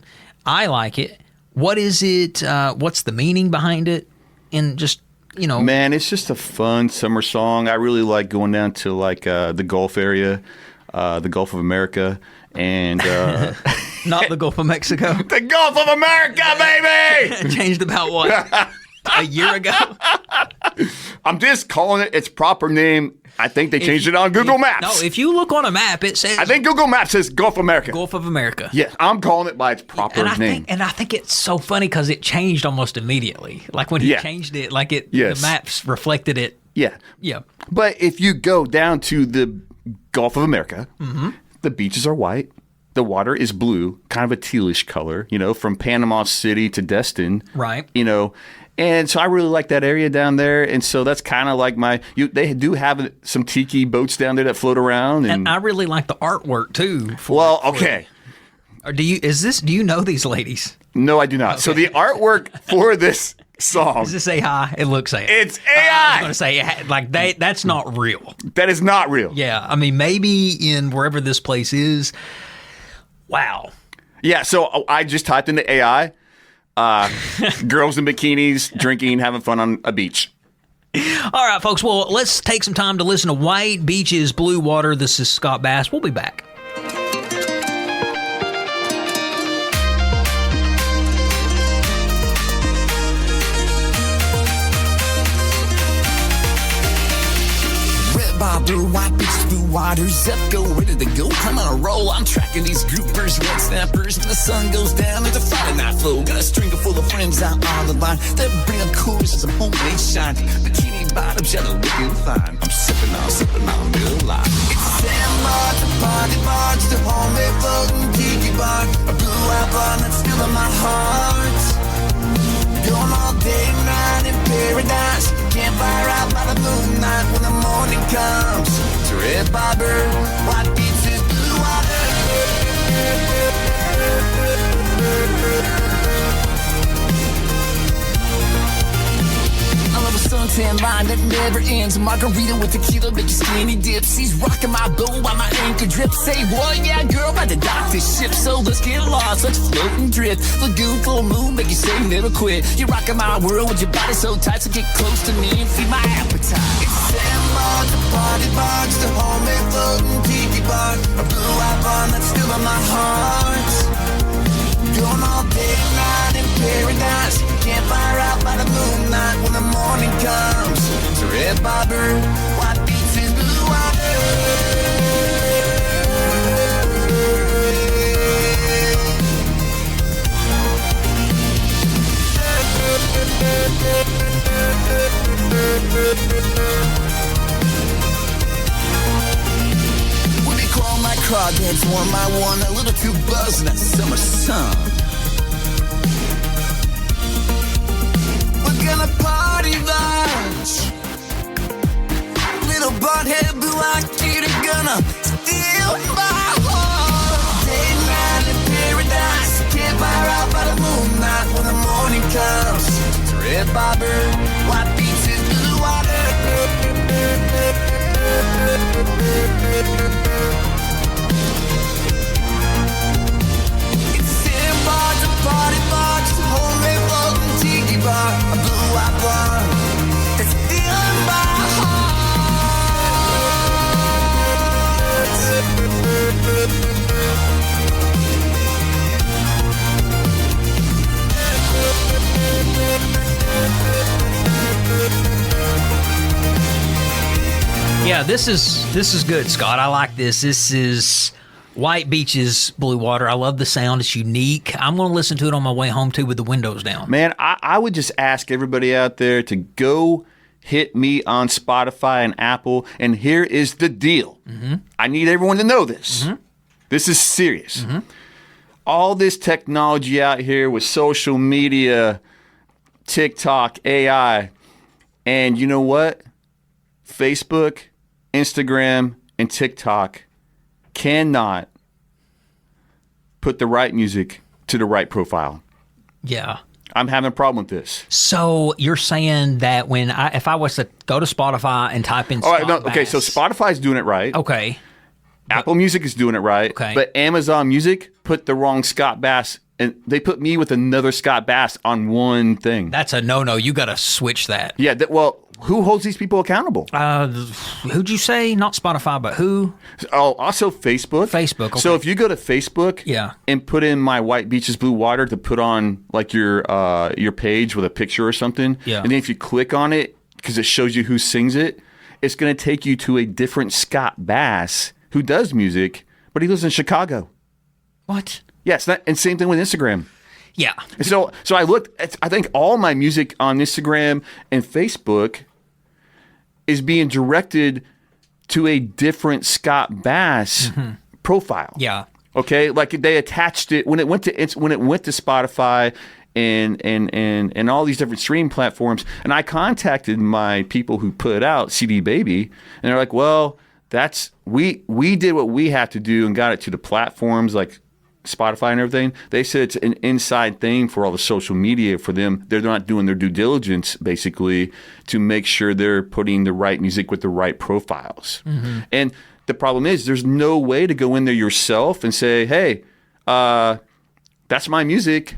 I like it. What is it? What's the meaning behind it? And just... Man, it's just a fun summer song. I really like going down to the Gulf area, the Gulf of America, and not the Gulf of Mexico. The Gulf of America, baby. Changed about what? A year ago? I'm just calling it its proper name. I think they changed it on Google Maps. No, if you look on a map, it says... I think Google Maps says Gulf of America. Gulf of America. Yeah, I'm calling it by its proper name. I think it's so funny because it changed almost immediately. Like when he changed it, the maps reflected it. Yeah. Yeah. But if you go down to the Gulf of America, mm-hmm. the beaches are white. The water is blue, kind of a tealish color, from Panama City to Destin. Right. And so I really like that area down there. And so that's kind of like they do have some tiki boats down there that float around. And I really like the artwork too. Okay. Or do you know these ladies? No, I do not. Okay. So the artwork for this song. Is this AI? It looks AI. It's AI. I was going to say, that's not real. That is not real. Yeah. I mean, maybe in wherever this place is. Wow. Yeah. So I just typed into AI. Girls in bikinis, drinking, having fun on a beach. All right, folks. Well, let's take some time to listen to White Beaches, Blue Water. This is Scott Bass. We'll be back. Blue, white beaches, blue waters, up, go, ready to go, I'm on a roll, I'm tracking these groupers, red snappers, till the sun goes down, it's a Friday night flow, got a string full of friends out on the line, that bring up coolers and some homemade shine, bikini bottoms, yellow, looking fine, I'm sipping on real life. It's a sandbar, the party bar, just a homemade floating tiki bar, a blue apple that's still in my heart. Going all day and night in paradise. Campfire out by the moonlight when the morning comes. It's a red bobber, white beaches, blue water. I love a suntan line that never ends. A margarita with tequila, make you skinny dips. He's rocking my boat while my anchor drips. Say what, yeah, girl, about to dock this ship. So let's get lost, let's float and drift. Lagoon full moon, make you say never quit. You're rocking my world with your body so tight, so get close to me and feed my appetite. It's sandbar, bar to party bar, just a homemade floating tiki bar. A blue-eyed barn that's still on my heart. Going all day and night in paradise. Campfire out by the moonlight when the morning comes. It's a red bobber, white beats and blue water. When they call my crawdads one by one, a little too buzzed in that summer sun. We're gonna party lunch. Little butthead blue-eyed kid are gonna steal my heart. Day and night in paradise, campfire out by the moonlight when the morning comes. It's red bobber, white beats and blue water. It's a sandbar, a party bar, just a homemade floating tiki bar, a blue-eyed bar that's stealing my heart. Yeah, this is good, Scott. I like this. This is White Beaches, Blue Water. I love the sound. It's unique. I'm going to listen to it on my way home, too, with the windows down. Man, I would just ask everybody out there to go hit me on Spotify and Apple, and here is the deal. Mm-hmm. I need everyone to know this. Mm-hmm. This is serious. Mm-hmm. All this technology out here with social media, TikTok, AI, and you know what? Facebook, Instagram, and TikTok cannot put the right music to the right profile. Yeah. I'm having a problem with this. So you're saying that if I was to go to Spotify and type in Scott Bass. Okay, so Spotify's doing it right. Okay. Apple Music is doing it right. Okay. But Amazon Music put the wrong Scott Bass, and they put me with another Scott Bass on one thing. That's a no-no. You got to switch that. Yeah, who holds these people accountable? Who'd you say? Not Spotify, but who? Oh, also Facebook. Facebook. Okay. So if you go to Facebook, yeah, and put in my White Beaches Blue Water to put on like your page with a picture or something, yeah, and then if you click on it because it shows you who sings it, it's going to take you to a different Scott Bass who does music, but he lives in Chicago. What? Yes, and same thing with Instagram. Yeah. So I looked. I think all my music on Instagram and Facebook is being directed to a different Scott Bass profile. Yeah. Okay. Like they attached it when it went to Spotify and all these different streaming platforms. And I contacted my people who put it out, CD Baby, and they're like, "Well, we did what we had to do and got it to the platforms like Spotify and everything." They said it's an inside thing for all the social media for them. They're not doing their due diligence basically to make sure they're putting the right music with the right profiles. Mm-hmm. And the problem is there's no way to go in there yourself and say, "Hey, that's my music.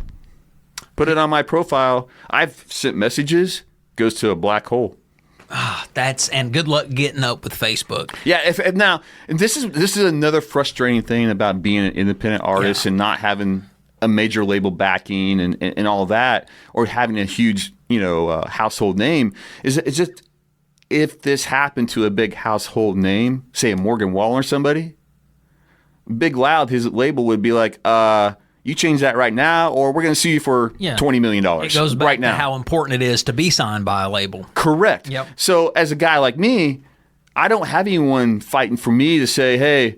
Put it on my profile." I've sent messages, goes to a black hole. And good luck getting up with Facebook. Yeah. And this is another frustrating thing about being an independent artist and not having a major label backing and all that, or having a huge household name. Is just if this happened to a big household name, say a Morgan Wallen or somebody, Big Loud, his label would be like, you change that right now, or we're going to sue you for $20 million It goes back right now. to how important it is to be signed by a label. Correct. Yep. So as a guy like me, I don't have anyone fighting for me to say, "Hey,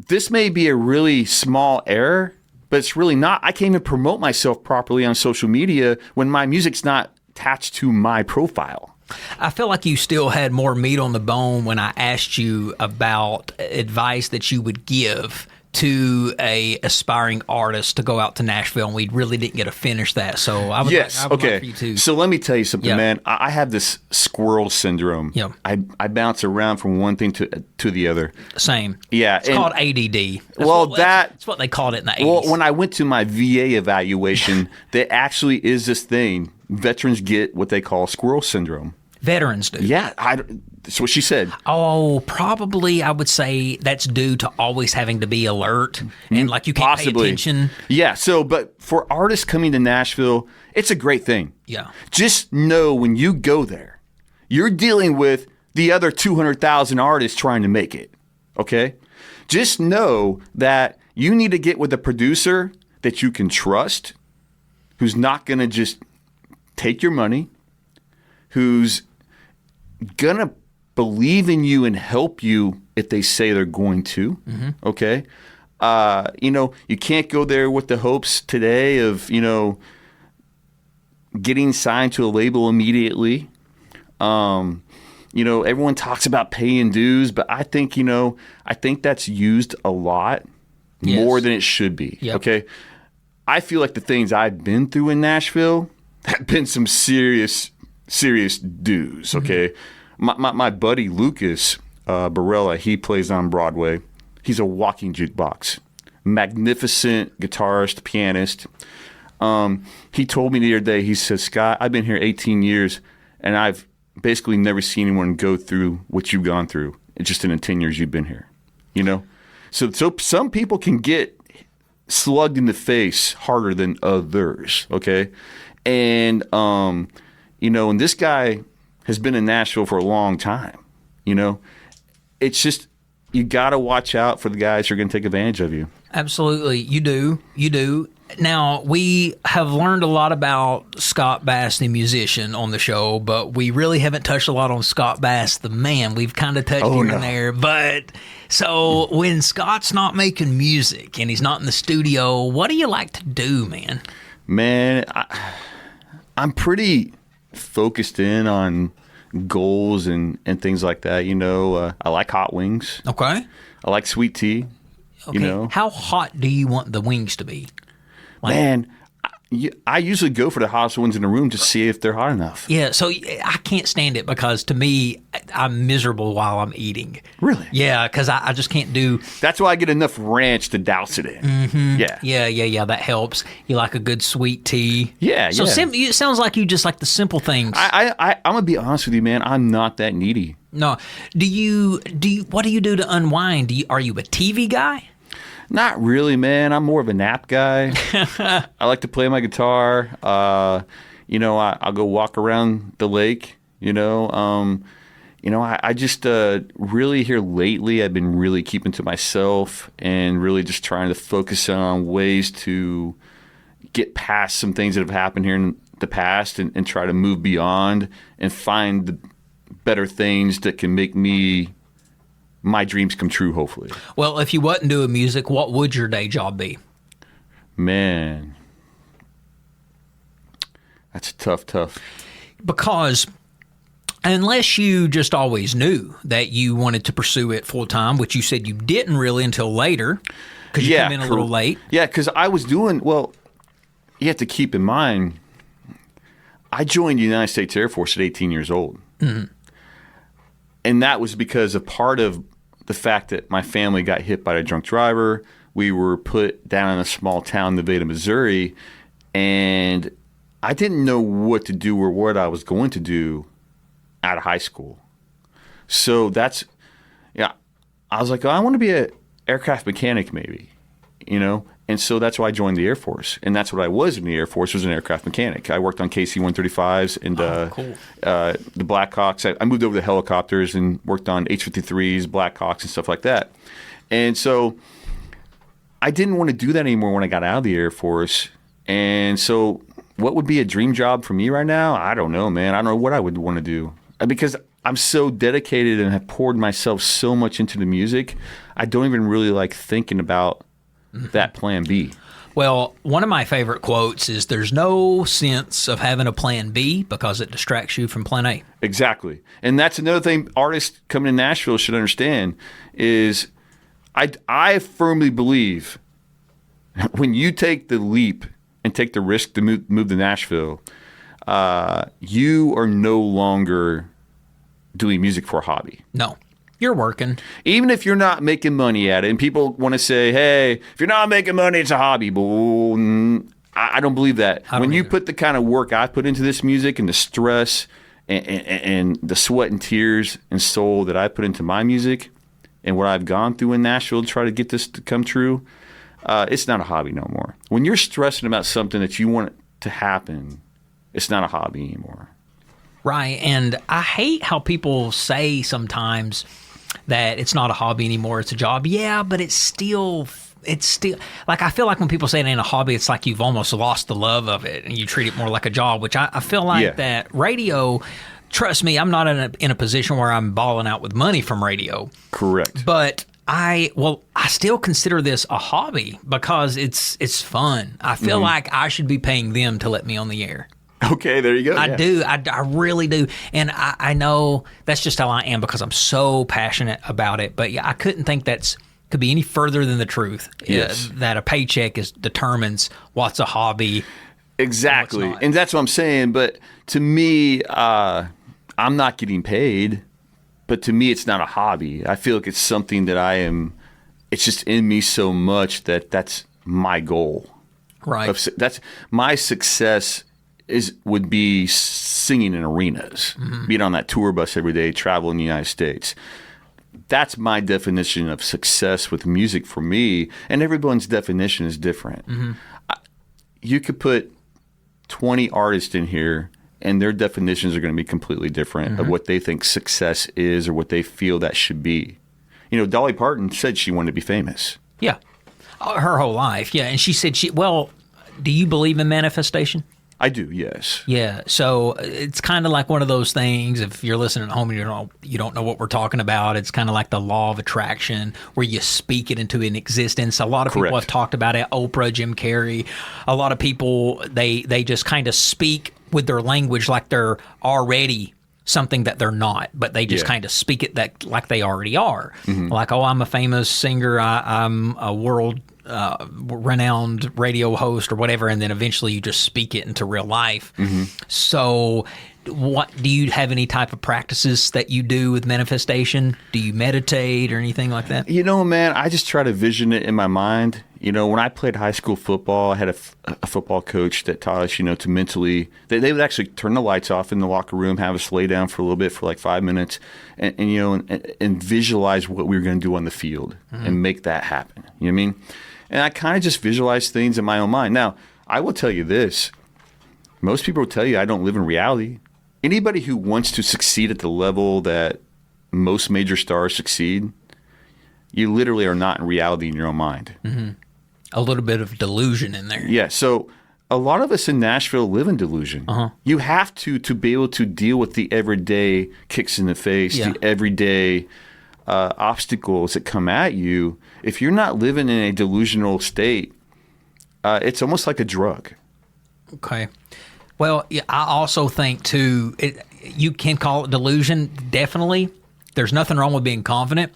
this may be a really small error, but it's really not. I can't even promote myself properly on social media when my music's not attached to my profile." I feel like you still had more meat on the bone when I asked you about advice that you would give to a aspiring artist to go out to Nashville, and we really didn't get to finish that. So I would like for you to. So let me tell you something, man. I have this squirrel syndrome. Yeah. I bounce around from one thing to the other. Same. Yeah. It's called ADD. That's what they called it in the 80s. Well, when I went to my VA evaluation, there actually is this thing. Veterans get what they call squirrel syndrome. Veterans do. Yeah, that's what she said. Oh, probably I would say that's due to always having to be alert and like you can't pay attention. Yeah, but for artists coming to Nashville, it's a great thing. Yeah. Just know when you go there, you're dealing with the other 200,000 artists trying to make it, okay? Just know that you need to get with a producer that you can trust, who's not going to just take your money, who's going to believe in you and help you if they say they're going to, okay? You can't go there with the hopes today of, getting signed to a label immediately. Everyone talks about paying dues, but I think that's used a lot more than it should be. Yep. Okay. I feel like the things I've been through in Nashville have been some serious dues. Okay. My buddy Lucas Barella, he plays on Broadway. He's a walking jukebox, magnificent guitarist, pianist. He told me the other day, he says, Scott, I've been here 18 years and I've basically never seen anyone go through what you've gone through just in the 10 years you've been here, So some people can get slugged in the face harder than others, okay? And, and this guy has been in Nashville for a long time, It's just, you got to watch out for the guys who are going to take advantage of you. Absolutely. You do. Now, we have learned a lot about Scott Bass, the musician, on the show, but we really haven't touched a lot on Scott Bass, the man. We've kind of touched here and there. But so when Scott's not making music and he's not in the studio, what do you like to do, man? Man, I'm pretty focused in on goals and things like that. I like hot wings. Okay. I like sweet tea. Okay. How hot do you want the wings to be? Man, I usually go for the hottest ones in the room to see if they're hot enough. Yeah, so I can't stand it because to me, I'm miserable while I'm eating. Really? Yeah, because I just can't do... That's why I get enough ranch to douse it in. Mm-hmm. Yeah, that helps. You like a good sweet tea. Yeah, so it sounds like you just like the simple things. I'm going to be honest with you, man. I'm not that needy. No. What do you do to unwind? Are you a TV guy? Not really, man. I'm more of a nap guy. I like to play my guitar. I'll go walk around the lake. I just really here lately, I've been really keeping to myself and really just trying to focus on ways to get past some things that have happened here in the past and try to move beyond and find the better things that can make my dreams come true, hopefully. Well, if you wasn't doing music, what would your day job be? Man, that's tough. Because unless you just always knew that you wanted to pursue it full time, which you said you didn't really until later, because you came in a little late. Yeah, because I was doing, you have to keep in mind, I joined the United States Air Force at 18 years old. Mm-hmm. And that was because of part of the fact that my family got hit by a drunk driver. We were put down in a small town, Nevada, Missouri, and I didn't know what to do or what I was going to do out of high school. So I was like, I want to be an aircraft mechanic maybe, And so that's why I joined the Air Force. And that's what I was in the Air Force, was an aircraft mechanic. I worked on KC-135s and cool. The Blackhawks. I moved over to helicopters and worked on H-53s, Blackhawks, and stuff like that. And so I didn't want to do that anymore when I got out of the Air Force. And so what would be a dream job for me right now? I don't know, man. I don't know what I would want to do. Because I'm so dedicated and have poured myself so much into the music, I don't even really like thinking about that plan B. Well, one of my favorite quotes is, there's no sense of having a plan B because it distracts you from plan A. Exactly. And that's another thing artists coming to Nashville should understand is I firmly believe when you take the leap and take the risk to move to Nashville, you are no longer doing music for a hobby. No. You're working. Even if you're not making money at it, and people want to say, hey, if you're not making money, it's a hobby. But I don't believe that. When you put the kind of work I put into this music and the stress and the sweat and tears and soul that I put into my music and what I've gone through in Nashville to try to get this to come true, it's not a hobby no more. When you're stressing about something that you want to happen, it's not a hobby anymore. Right. And I hate how people say sometimes that it's not a hobby anymore, it's a job. Yeah, but it's still like, I feel like when people say it ain't a hobby, it's like you've almost lost the love of it and you treat it more like a job, which I feel like that radio, trust me, I'm not in a position where I'm balling out with money from radio. Correct. But I still consider this a hobby because it's fun. I feel like I should be paying them to let me on the air. Okay, there you go. I do. I really do. And I know that's just how I am because I'm so passionate about it. But yeah, I couldn't think could be any further than the truth. Yes. That a paycheck determines what's a hobby. Exactly. And that's what I'm saying. But to me, I'm not getting paid. But to me, it's not a hobby. I feel like it's something that it's just in me so much that's my goal. Right. That's my success would be singing in arenas, being on that tour bus every day, traveling the United States. That's my definition of success with music for me, and everyone's definition is different. You could put 20 artists in here, and their definitions are going to be completely different of what they think success is or what they feel that should be. You know, Dolly Parton said she wanted to be famous. Yeah. Her whole life, yeah. And she said do you believe in manifestation? I do, yes. Yeah, so it's kind of like one of those things. If you're listening at home and you don't know what we're talking about, it's kind of like the law of attraction, where you speak it into an existence. A lot of people have talked about it. Oprah, Jim Carrey. A lot of people they just kind of speak with their language like they're already something that they're not, but they just kind of speak it like they already are. Like, oh, I'm a famous singer. I'm a world renowned radio host or whatever, and then eventually you just speak it into real life. So what do you have any type of practices that you do with manifestation? Do you meditate or anything like that? You know, man, I just try to vision it in my mind. You know, when I played high school football, I had a football coach that taught us, to mentally, they would actually turn the lights off in the locker room, have us lay down for a little bit for like 5 minutes and visualize what we were going to do on the field and make that happen. You know what I mean? And I kind of just visualize things in my own mind. Now, I will tell you this. Most people will tell you I don't live in reality. Anybody who wants to succeed at the level that most major stars succeed, you literally are not in reality in your own mind. A little bit of delusion in there. Yeah, so a lot of us in Nashville live in delusion. You have to be able to deal with the everyday kicks in the face, the everyday obstacles that come at you. If you're not living in a delusional state, it's almost like a drug. Okay. Well, I also think, too, you can call it delusion, definitely. There's nothing wrong with being confident.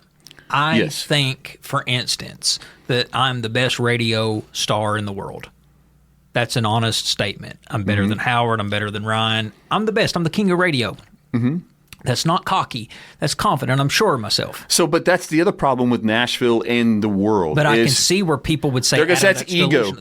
I think, for instance, that I'm the best radio star in the world. That's an honest statement. I'm better than Howard. I'm better than Ryan. I'm the best. I'm the king of radio. That's not cocky. That's confident. I'm sure of myself. So, but that's the other problem with Nashville and the world. But I can see where people would say, they're going to say that's ego.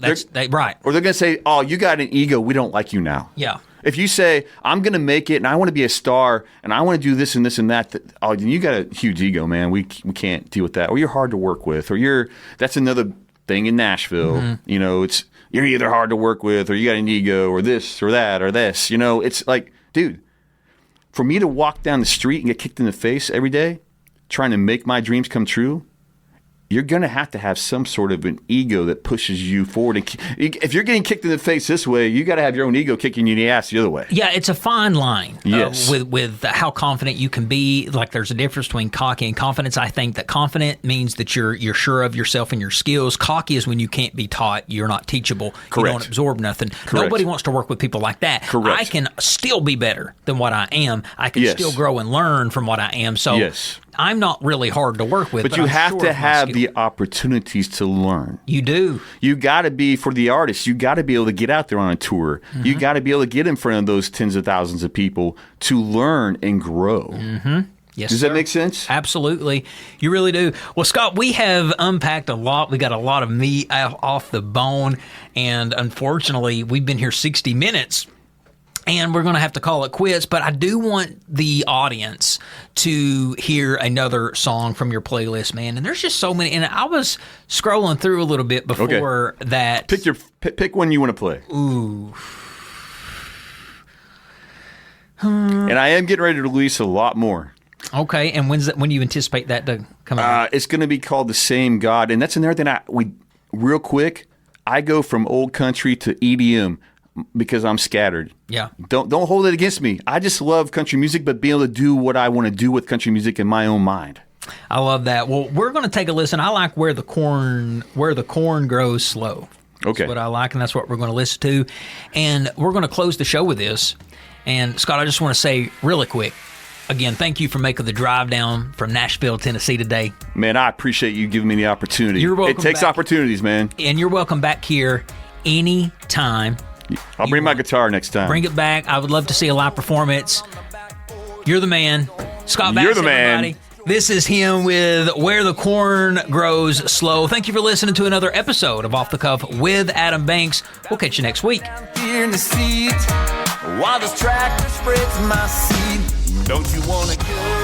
Right. Or they're going to say, oh, you got an ego. We don't like you now. Yeah. If you say, I'm going to make it and I want to be a star and I want to do this and this and that, oh, you got a huge ego, man. We can't deal with that. Or you're hard to work with. Or that's another thing in Nashville. You're either hard to work with or you got an ego or this or that or this. It's like, dude, for me to walk down the street and get kicked in the face every day trying to make my dreams come true, you're going to have some sort of an ego that pushes you forward. And if you're getting kicked in the face this way, you got to have your own ego kicking you in the ass the other way. Yeah, it's a fine line with how confident you can be. Like, there's a difference between cocky and confidence. I think that confident means that you're sure of yourself and your skills. Cocky is when you can't be taught. You're not teachable. Correct. You don't absorb nothing. Correct. Nobody wants to work with people like that. Correct. I can still be better than what I am. I can still grow and learn from what I am. So I'm not really hard to work with. But you have to have the opportunities to learn. You do. You got to be, for the artists, you got to be able to get out there on a tour. You got to be able to get in front of those tens of thousands of people to learn and grow. Yes, Does that make sense? Absolutely. You really do. Well, Scott, we have unpacked a lot. We got a lot of meat off the bone. And unfortunately, we've been here 60 minutes. And we're going to have to call it quits, but I do want the audience to hear another song from your playlist, man. And there's just so many. And I was scrolling through a little bit before that. Pick one you want to play. Ooh. And I am getting ready to release a lot more. Okay, and when do you anticipate that to come out? It's going to be called The Same God, and that's another thing. Real quick, I go from old country to EDM because I'm scattered. Yeah. Don't hold it against me. I just love country music, but being able to do what I want to do with country music in my own mind. I love that. Well, we're going to take a listen. I like Where the Corn Grows Slow. Okay. That's what I like, and that's what we're going to listen to. And we're going to close the show with this. And Scott, I just want to say really quick, again, thank you for making the drive down from Nashville, Tennessee today. Man, I appreciate you giving me the opportunity. You're welcome. It takes back. opportunities, man. And you're welcome back here anytime. I'll bring my guitar next time. Bring it back. I would love to see a live performance. You're the man. Scott Banks, You're the man. everybody. This is him with Where the Corn Grows Slow. Thank you for listening to another episode of Off the Cuff with Adam Banks. We'll catch you next week. Here in the seat while this tractor spreads my seed. Don't you wanna go?